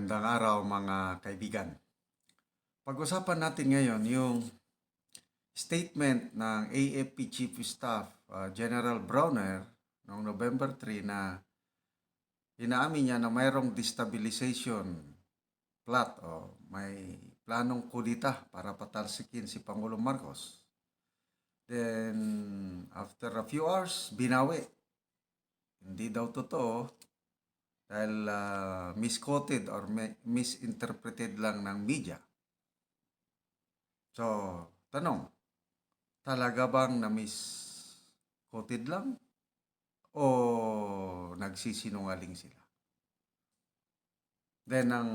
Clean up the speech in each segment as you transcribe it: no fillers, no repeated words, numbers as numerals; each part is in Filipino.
Magandang araw mga kaibigan. Pag-usapan natin ngayon yung statement ng AFP Chief of Staff General Browner noong November 3 na inaamin niya na mayroong destabilization plot o may planong kudita para patalsikin si Pangulong Marcos. Then, after a few hours, binawi. Hindi daw totoo dahil misquoted or misinterpreted lang ng media. So, tanong, talaga bang na-misquoted lang o nagsisinungaling sila? Then, ang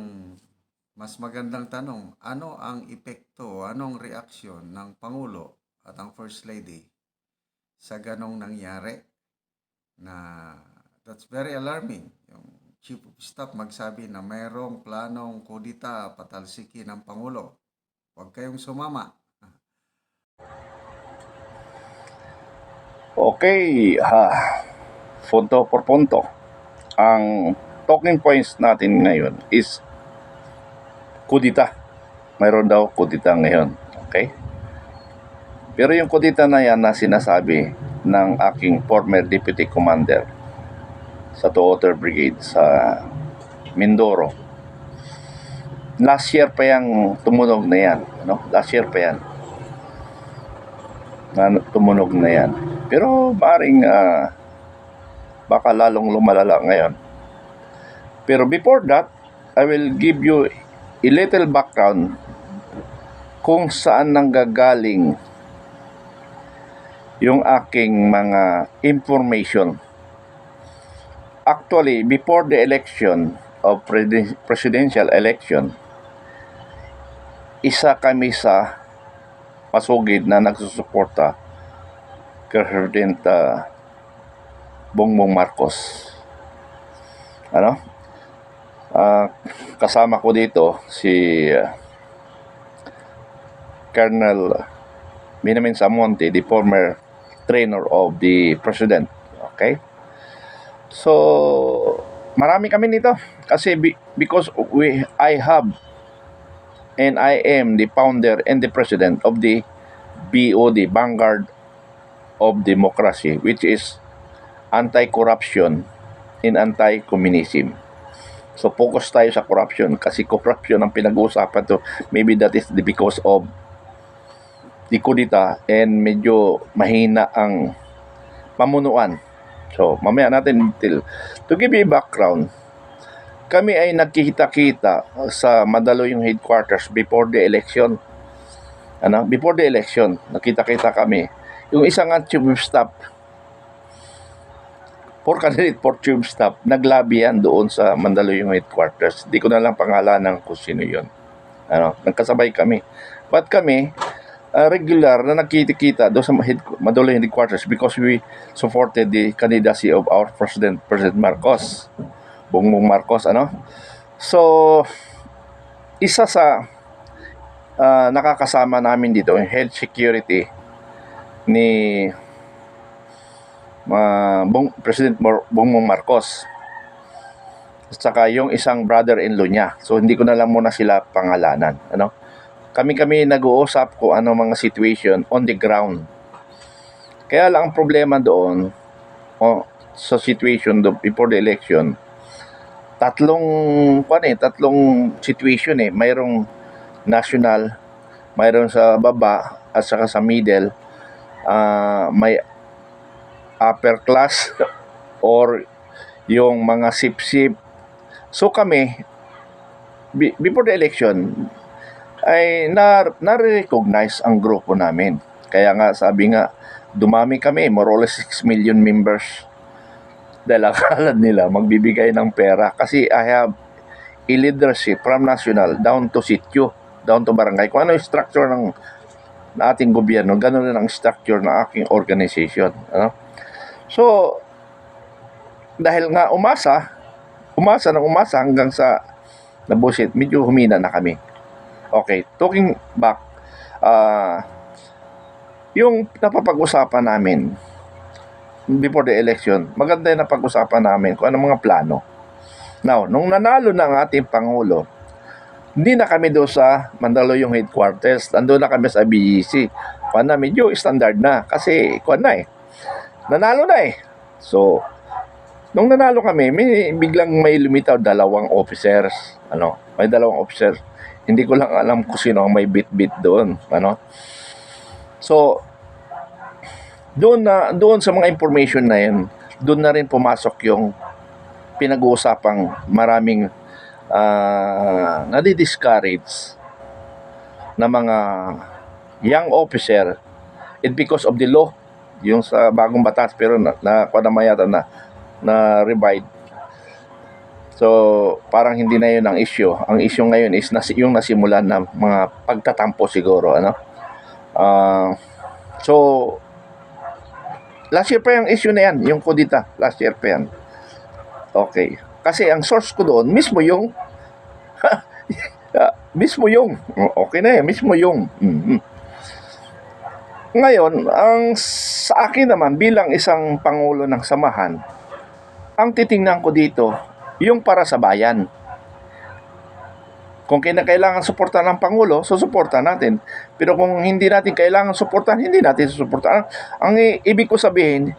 mas magandang tanong, ano ang epekto, anong reaksyon ng Pangulo at ang First Lady sa ganong nangyari na that's very alarming. Yung Chief of Staff magsabi na mayroong planong kudita patalsikin ng Pangulo. Huwag kayong sumama. Okay, punto por punto. Ang talking points natin ngayon is kudita. Mayroon daw kudita ngayon. Okay? Pero yung kudita na yan na sinasabi ng aking former deputy commander sa 2nd Brigade sa Mindoro. Last year pa yung tumunog na yan. Last year pa yan. Tumunog na yan. Pero maaaring baka lalong lumalala ngayon. Pero before that, I will give you a little background kung saan nanggagaling yung aking mga information. Actually, before the election of presidential election, isa kami sa pasugid na nagsusuporta kay President Bongbong Marcos. Kasama ko dito si Colonel Benjamin Samonte, the former trainer of the President. Okay? So, marami kami nito kasi because I have and I am the founder and the president of the BOD, Vanguard of Democracy, which is anti-corruption and anti-communism. So focus tayo sa corruption kasi corruption ang pinag-uusapan to. Maybe that is because of the kudita and medyo mahina ang pamunuan. So mamaya natin to give you background. Kami ay nagkita-kita sa Mandaluyong headquarters before the election. Before the election, nakita-kita kami. Yung isang chief of staff, candidate for chief of staff, naglabi yan doon sa Mandaluyong headquarters. Di ko na lang pangalanan kung sino yun. Nagkasabay kami. But kami, regular na nakikita doon sa Mandaluyong headquarters because we supported the candidacy of our President Marcos. Bongbong Marcos, So, isa sa nakakasama namin dito, yung health security ni President Bongbong Marcos. At saka yung isang brother-in-law niya. So, hindi ko na lang muna sila pangalanan. Kami nag-uusap kung ano mga situation on the ground. Kaya lang ang problema doon, sa situation before the election, tatlong situation mayroong national, mayroong sa baba at saka sa middle, may upper class or yung mga sip-sip. So kami before the election ay na-recognize ang grupo namin. Kaya nga sabi nga dumami kami, more or less 6 million members. Dahil akala nila magbibigay ng pera kasi I have a leadership from national down to sitio, down to barangay. Kung ano yung structure ng ating gobyerno, gano'n rin ang structure ng aking organization. So, dahil nga umasa hanggang sa nabusit, medyo humina na kami. Okay, talking back, yung napapag-usapan namin before the election, maganda yung napag-usapan namin kung anong mga plano. Now, nung nanalo na ang ating Pangulo, hindi na kami doon sa Mandaluyong headquarters. Nandun na kami sa BGC. Kuwan na, medyo standard na. Kasi, kuwan na eh. Nanalo na eh. So, nung nanalo kami, biglang may lumitaw dalawang officers. May dalawang officers. Hindi ko lang alam kung sino ang may bit-bit doon. So, doon sa mga information na yun, doon na rin pumasok yung pinag-uusapang maraming nadi-discourage na mga young officer, and because of the law, yung sa bagong batas, pero na revive. So, parang hindi na yun ang issue. Ang issue ngayon is yung nasimulan na mga pagtatampo siguro. So, last year pa yung issue na yan, yung kudita. Last year pa yan. Okay. Kasi ang source ko doon, mismo yung okay na yan, mismo yung Ngayon, sa akin naman bilang isang pangulo ng samahan, ang titingnan ko dito yung para sa bayan. Kung kinakailangan suportahan ng Pangulo, susuportahan natin. Pero kung hindi natin kailangan suportahan, hindi natin susuportahan. Ang ibig ko sabihin,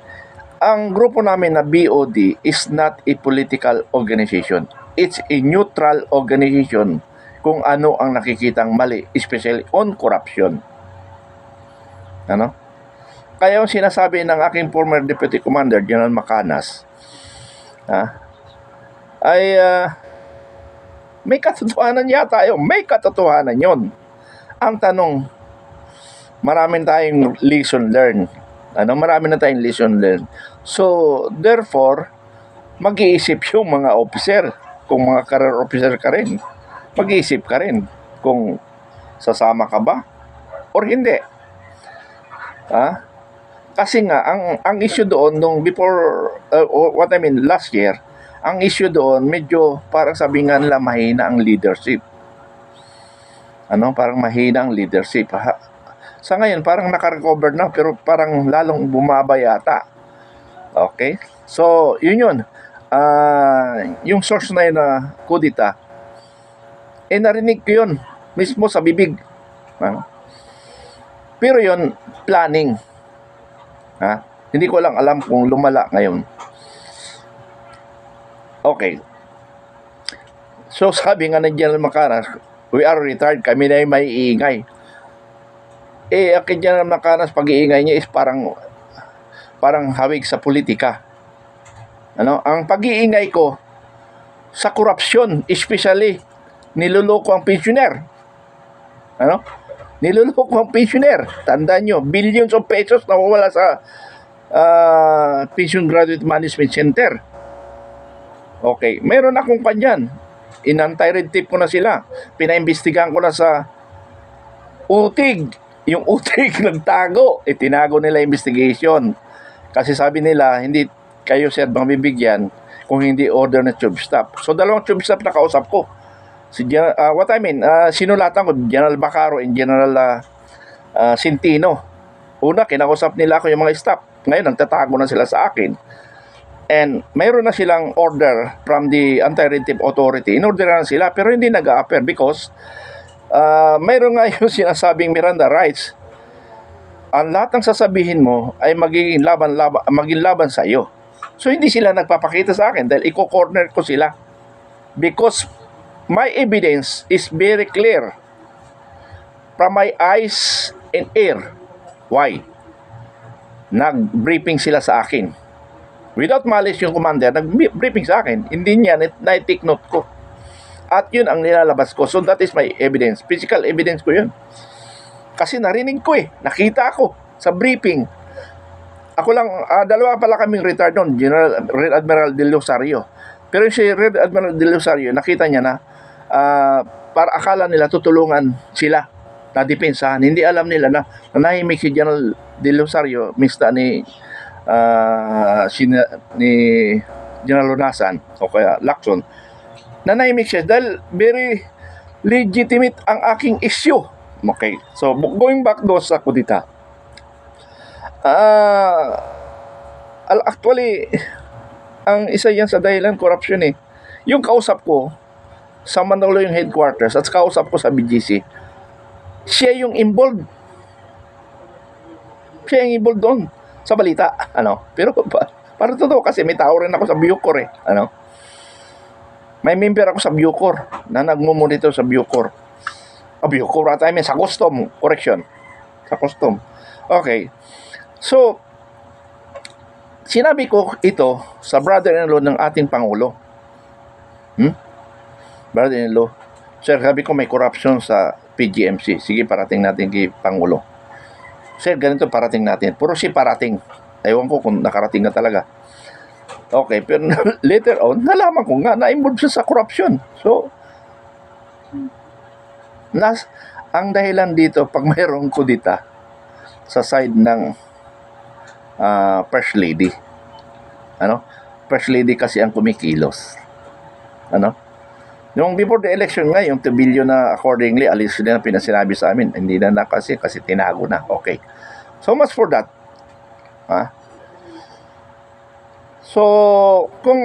ang grupo namin na BOD is not a political organization. It's a neutral organization kung ano ang nakikitang mali, especially on corruption. Kaya yung sinasabi ng aking former Deputy Commander, General Macanas, ay may katotohanan yata yun. May katotohanan yun. Ang tanong, marami tayong lesson learned. Marami na tayong lesson learned. So, therefore, mag-iisip yung mga officer. Kung mga career officer ka rin, mag-iisip ka rin kung sasama ka ba or hindi. Kasi nga, ang issue doon nung last year, ang issue doon, medyo parang sabi nga nila mahina ang leadership. Parang mahina ang leadership. Sa ngayon, parang nakarecover na, pero parang lalong bumaba yata. Okay? So, yun. Yung source na yun na kudita, narinig ko yun mismo sa bibig. Pero yun, planning. Hindi ko lang alam kung lumala ngayon. Okay. So, sabi nga ng General Macanas, we are retired, kami na may iingay. Ang General Macanas, pag-iingay niya is parang hawig sa politika. Ang pag-iingay ko sa korupsyon, especially niluloko ang pensioner. Niluloko ang pensioner. Tandaan nyo, billions of pesos nawawala sa Pension Graduate Management Center. Okay, meron akong kanyan. Inantay-red tape ko na sila. Pinaimbestigahan ko na sa UTIG. Yung UTIG nagtago. Tinago nila investigation. Kasi sabi nila, hindi kayo sir mabibigyan kung hindi order na tube stop. So, dalawang tube stop na kausap ko. Sinulatan ko General Bacaro and General Centino. Una, kinakausap nila ako yung mga staff. Ngayon, nagtatago na sila sa akin. And mayroon na silang order from the Anti-Retive Authority. In-order na sila, pero hindi nag-a-appear because mayroon nga yung sinasabing Miranda rights. Ang lahat ng sasabihin mo ay maging laban sa iyo. So, hindi sila nagpapakita sa akin dahil i-corner ko sila. Because my evidence is very clear from my eyes and ear. Why? Nag-briefing sila sa akin. Without malice yung commander, nag-briefing sa akin. Hindi niya, na-take note ko. At yun ang nilalabas ko. So that is my evidence. Physical evidence ko yun. Kasi narinig ko nakita ko sa briefing. Ako lang, dalawa pala kaming retired noon, Rear Admiral De Rosario. Pero si Rear Admiral De Rosario, nakita niya na para akala nila tutulungan sila na depensahan. Hindi alam nila na nahimik si General De Rosario, mista ni General Lunasan o kaya Lacson, nanahimik siya dahil very legitimate ang aking issue. Okay, so going back doon sa kudita, actually ang isa yan sa dahilan corruption Yung kausap ko sa Mandaluyong headquarters at kausap ko sa BGC, siya yung involved. Siya yung involved doon sa balita. Pero para totoo kasi may tao rin ako sa Bucor eh. May member ako sa Bucor na nagmumonitor sa Bucor. Bucor at sa custom. Correction. Sa custom. Okay. So, sinabi ko ito sa brother-in-law ng ating Pangulo. Brother-in-law. Sir, sabi ko may corruption sa PGMC. Sige, parating natin kay Pangulo. Sir, ganito parating natin. Puro si parating. Ewan ko kung nakarating na talaga. Okay, pero later on, nalaman ko nga na-involved siya sa corruption. So, ang dahilan dito, pag mayroong kudita sa side ng First Lady. First Lady kasi ang kumikilos. Yung before the election nga, yung 2 billion na accordingly, alis na pinasinabi sa amin. Hindi na kasi tinago na. Okay. So much for that. So, kung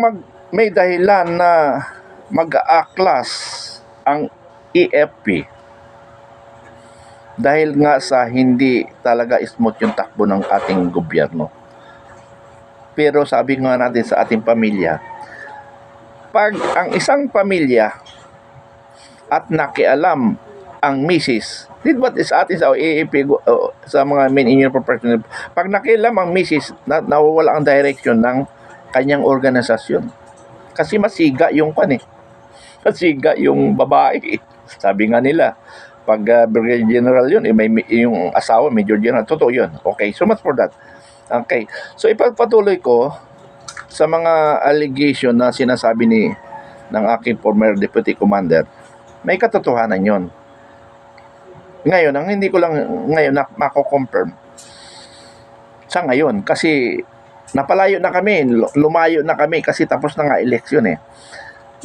may dahilan na mag-aaklas ang EFP dahil nga sa hindi talaga smooth yung takbo ng ating gobyerno. Pero sabi nga natin sa ating pamilya, pag ang isang pamilya at nakialam ang misis, what is atin sa EAP, sa mga main union professional, pag nakialam ang misis, nawawala ang direction ng kanyang organisasyon. Kasi masiga yung masiga yung babae. Sabi nga nila, pag Brigadier General yun, may yung asawa, Major General, totoo yun. Okay, so much for that. Okay, so ipagpatuloy ko sa mga allegation na sinasabi ng aking former deputy commander, may katotohanan yon. Ngayon, ang hindi ko lang ngayon mako-confirm sa ngayon, kasi napalayo na kami, lumayo na kami kasi tapos na nga eleksyon eh.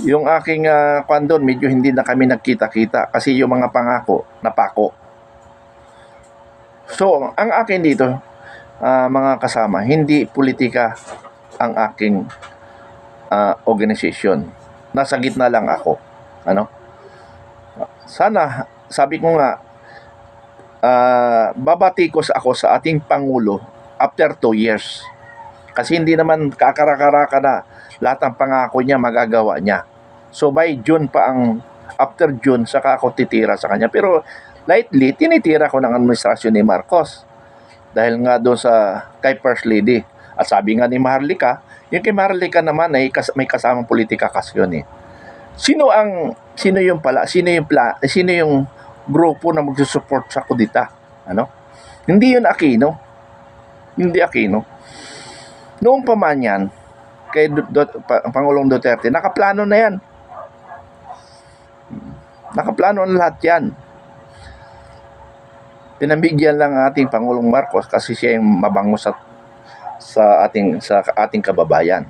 Yung aking kwandon, medyo hindi na kami nagkita-kita kasi yung mga pangako, napako. So, ang akin dito, mga kasama, hindi politika ang aking organization. Nasa gitna lang ako. Sana, sabi ko nga, babatikos ako sa ating Pangulo after 2 years. Kasi hindi naman kakarakara na lahat ng pangako niya magagawa niya. So by June pa after June, saka ako titira sa kanya. Pero lightly, tinitira ko ng administrasyon ni Marcos. Dahil nga doon kay First Lady. At sabi nga ni Maharlika, yung kay Maharlika naman ay may kasamang politika kasi yun eh. Sino yung grupo na magsusupport sa kudita? Hindi yun Aquino. Hindi Aquino. Noong pa man yan, kay Pangulong Duterte, nakaplano na yan. Nakaplano na lahat yan. Pinambigyan lang ating Pangulong Marcos kasi siya yung mabango sa ating kababayan.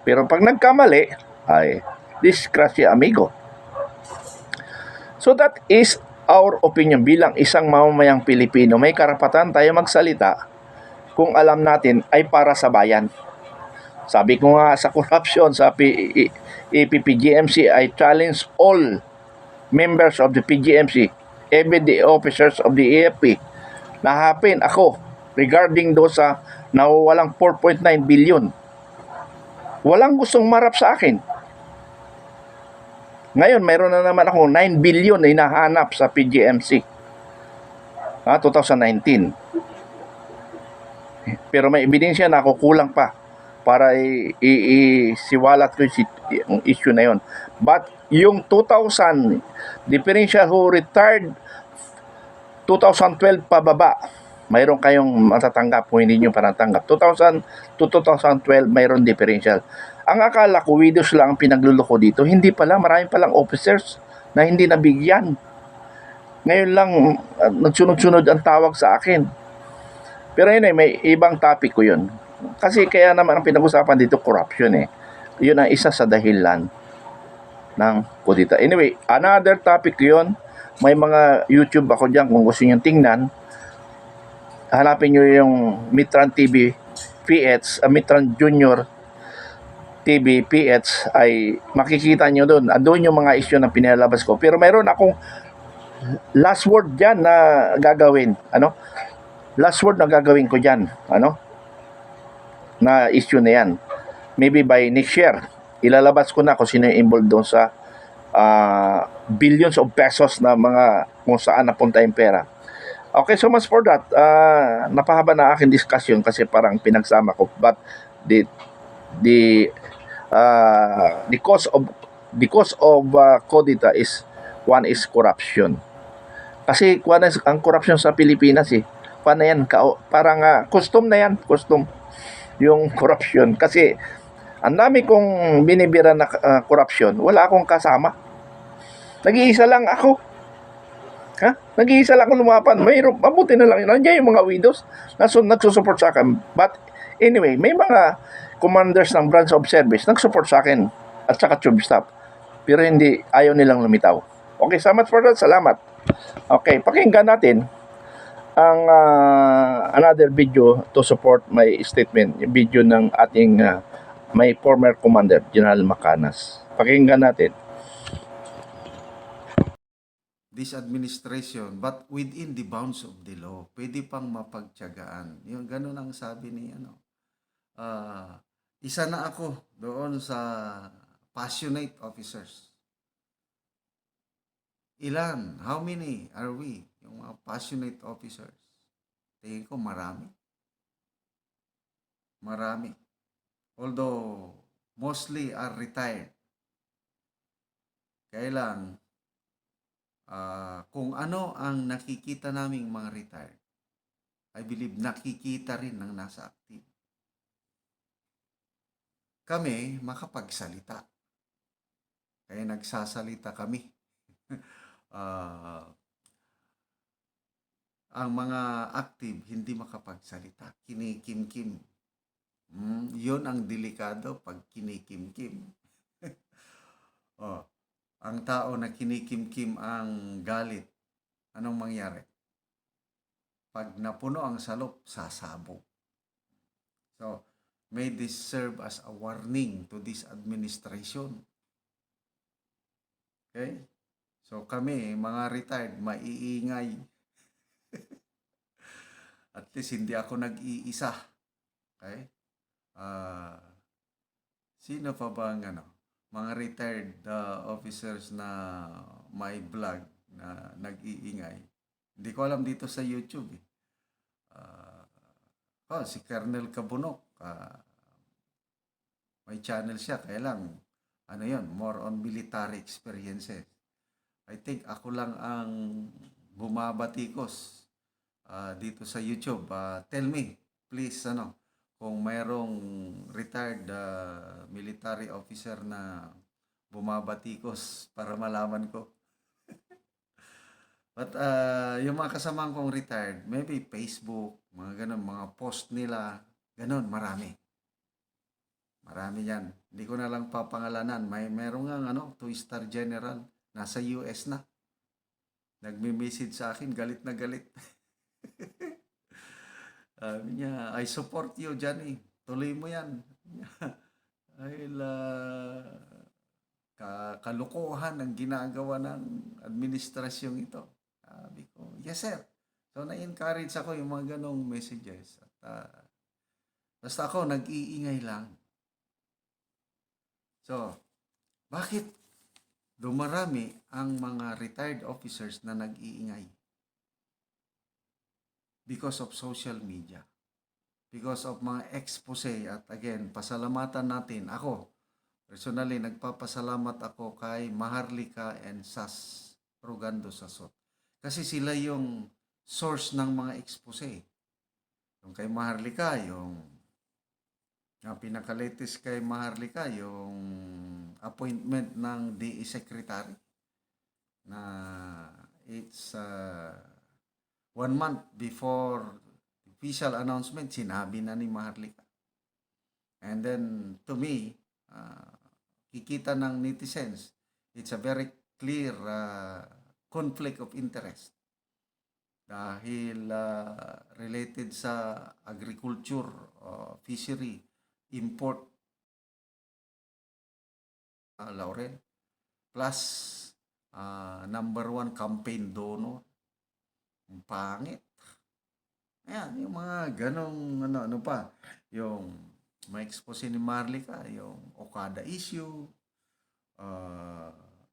Pero pag nagkamali, ay disgrasya amigo. So that is our opinion bilang isang mamamayang Pilipino. May karapatan tayo magsalita kung alam natin ay para sa bayan. Sabi ko nga sa corruption sa PGMC, I challenge all members of the PGMC, even the officers of the AFP, na hapin ako regarding do sa nawawalang 4.9 billion. Walang gustong marap sa akin. Ngayon, mayroon na naman ako 9 billion na hinahanap sa PGMC. 2019. Pero may ebidensya na ako kulang pa para isiwalat ko yung issue na yon. But yung 2,000 differential who retired 2012 pababa, mayroon kayong matatanggap kung hindi nyo pa natanggap. 2000 to 2012 mayroon differential. Ang akala ko widows lang ang pinagluloko dito. Hindi pala, marami palang officers na hindi nabigyan. Ngayon lang nagsunod-sunod ang tawag sa akin. Pero yun may ibang topic ko yun. Kasi kaya naman ang pinag-usapan dito, corruption eh. Yun ang isa sa dahilan ng kudita. Anyway, another topic yun. May mga YouTube ako dyan kung gusto nyo tingnan. Hanapin nyo yung Mitran TV PH, Mitran Junior TV, PH, ay makikita nyo doon. Andun yung mga issue na pinalabas ko. Pero mayroon akong last word dyan na gagawin. Ano? Last word na gagawin ko dyan. Ano? Na issue na yan. Maybe by next year, ilalabas ko na kung sino yung involved doon sa billions of pesos na mga kung saan napunta yung pera. Okay, so much for that. Napahaba na aking discussion kasi parang pinagsama ko. But the cause of CODITA is one is corruption. Kasi ang corruption sa Pilipinas paano yan? Parang custom na yan, custom yung corruption. Kasi ang dami kong binibira na corruption, wala akong kasama. Nag-iisa lang ako. Nag-iisa lang ako lumapan. Mayroon, mabuti na lang yun. Nandiyan yung mga widows na nagsusupport sa akin. But anyway, may mga commanders ng branch of service nag-support sa akin at saka tube staff. Pero hindi, ayaw nilang lumitaw. Okay, salamat for that. Salamat. Okay, pakinggan natin ang another video to support my statement. Yung video ng ating my former commander, General Macanas. Pakinggan natin. This administration, but within the bounds of the law, pwede pang mapagtiyagaan. Yung ganun ang sabi ni isa na ako doon sa passionate officers. Ilan? How many are we? Yung mga passionate officers. Tingin ko marami. Marami. Although, mostly are retired. Kaya lang, kung ano ang nakikita naming mga retired, I believe nakikita rin ng nasa active. Kami makapagsalita. Kaya nagsasalita kami. Ang mga active hindi makapagsalita. Kinikim-kim. Yun ang delikado pag kinikim-kim. Ang tao na kinikim-kim ang galit, anong mangyari? Pag napuno ang salop, sasabog. So, may this serve as a warning to this administration. Okay? So, kami, mga retired, maiingay. At least, hindi ako nag-iisa. Okay? Sino pa ba ang mga retired officers na may vlog na nag-iingay? Hindi ko alam dito sa YouTube. Si Colonel Cabunok. May channel siya. Kaya lang, more on military experiences. I think ako lang ang bumabatikos dito sa YouTube. Tell me, please, kung mayroong retired military officer na bumabatikos para malaman ko. But yung mga kasamahan kong retired, maybe Facebook, mga ganun, mga post nila, ganun, marami. Marami yan. Hindi ko na lang papangalanan. Meron nga 2-star general, nasa US na. Nagme-message sa akin, galit na galit. Sabi niya, I support you, Johnny. Tuloy mo yan. Dahil kalukuhan ang ginagawa ng administrasyong ito. Sabi ko, yes sir. So na-encourage ako yung mga ganong messages. At basta ako, nag-iingay lang. So, bakit dumarami ang mga retired officers na nag-iingay? Because of social media. Because of mga expose. At again, pasalamatan natin. Ako, personally, nagpapasalamat ako kay Maharlika and Sas Rugando Sasot. Kasi sila yung source ng mga expose. Yung kay Maharlika, yung pinaka-latest kay Maharlika, yung appointment ng DE Secretary na it's 1 month before official announcement, sinabi na ni Maharlika. And then, to me, kikita ng netizens, it's a very clear conflict of interest. Dahil related sa agriculture, fishery, import Laurel. Plus, number one campaign donor. Ang pangit. Ayan, yung mga ganong ano pa. Yung may expose ni Marlica, yung Okada issue,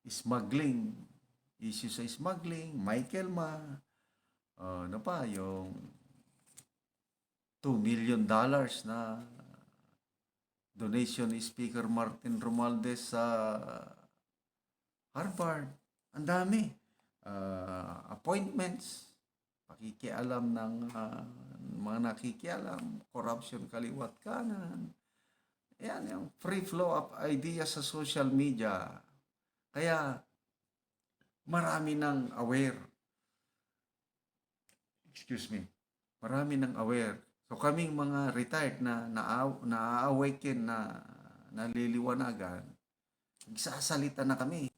smuggling, issue sa smuggling, Michael Ma, ano pa, yung $2 million na donation ni Speaker Martin Romualdez sa Harvard. Ang dami. Appointments, pakikialam ng mga nakikialam, corruption kaliwat kanan. Yan, yung free flow of ideas sa social media. Kaya, marami nang aware. Excuse me. Marami nang aware. So, kaming mga retired na na-awaken na naliliwanagan, nagsasalita na kami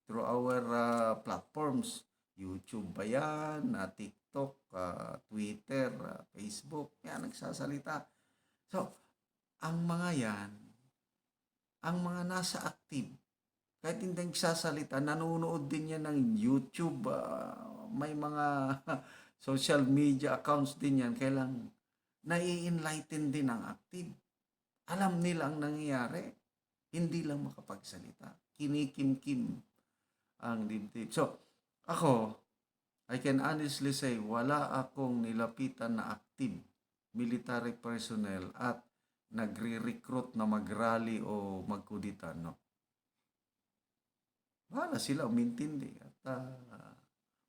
through our platforms. YouTube ba yan, TikTok, Twitter, Facebook, yan, nagsasalita. So, ang mga yan, ang mga nasa active, kahit hindi nagsasalita, nanonood din yan ng YouTube, may mga social media accounts din yan, kailang nai-enlighten din ang active. Alam nila ang nangyayari, hindi lang makapagsalita. Kinikim-kim ang dibdib. So, ako, I can honestly say, wala akong nilapitan na active military personnel at nagre-recruit na mag-rally o magkuditan, no? Wala sila, umintindi. At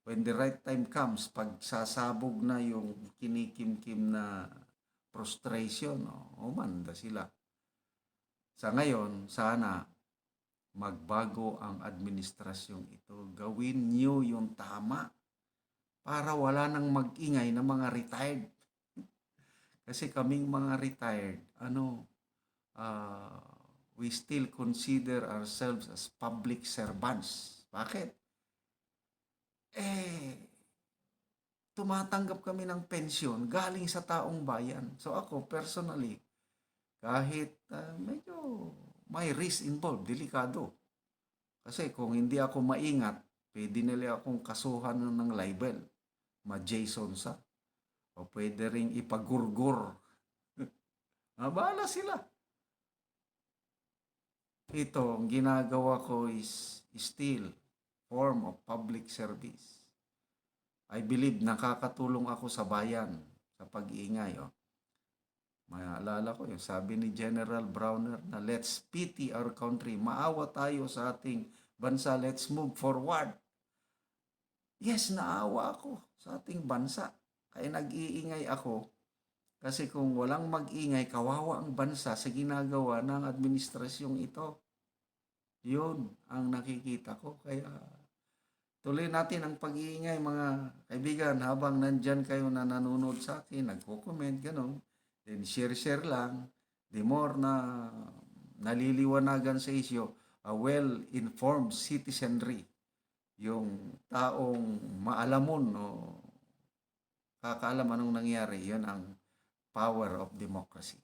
when the right time comes, pag sasabog na yung kinikim-kim na frustration, no? Umanda sila. Sa ngayon, sana magbago ang administrasyong ito. Gawin niyo yung tama para wala nang mag-ingay na mga retired. Kasi kaming mga retired, we still consider ourselves as public servants. Bakit? Tumatanggap kami ng pensyon galing sa taong bayan. So ako, personally, kahit medyo may risk involved, delikado. Kasi kung hindi ako maingat, pwede nila akong kasuhan ng libel, ma-Jason sa, o pwede ring ipagurgur. Bahala sila. Ito, ang ginagawa ko is still form of public service. I believe nakakatulong ako sa bayan sa pag-iingay. Maalala ko yung sabi ni General Browner na let's pity our country. Maawa tayo sa ating bansa. Let's move forward. Yes, naawa ako sa ating bansa. Kaya nag-iingay ako. Kasi kung walang mag-ingay, kawawa ang bansa sa ginagawa ng administrasyong ito. Yun ang nakikita ko. Kaya tuloy natin ang pag-iingay, mga kaibigan, habang nandyan kayo na nanonood sa akin, nagko-comment, gano'n. Then share lang. The more na naliliwanagan sa isyo, a well-informed citizenry, yung taong maalamon o kakaalam anong nangyari, yun ang power of democracy.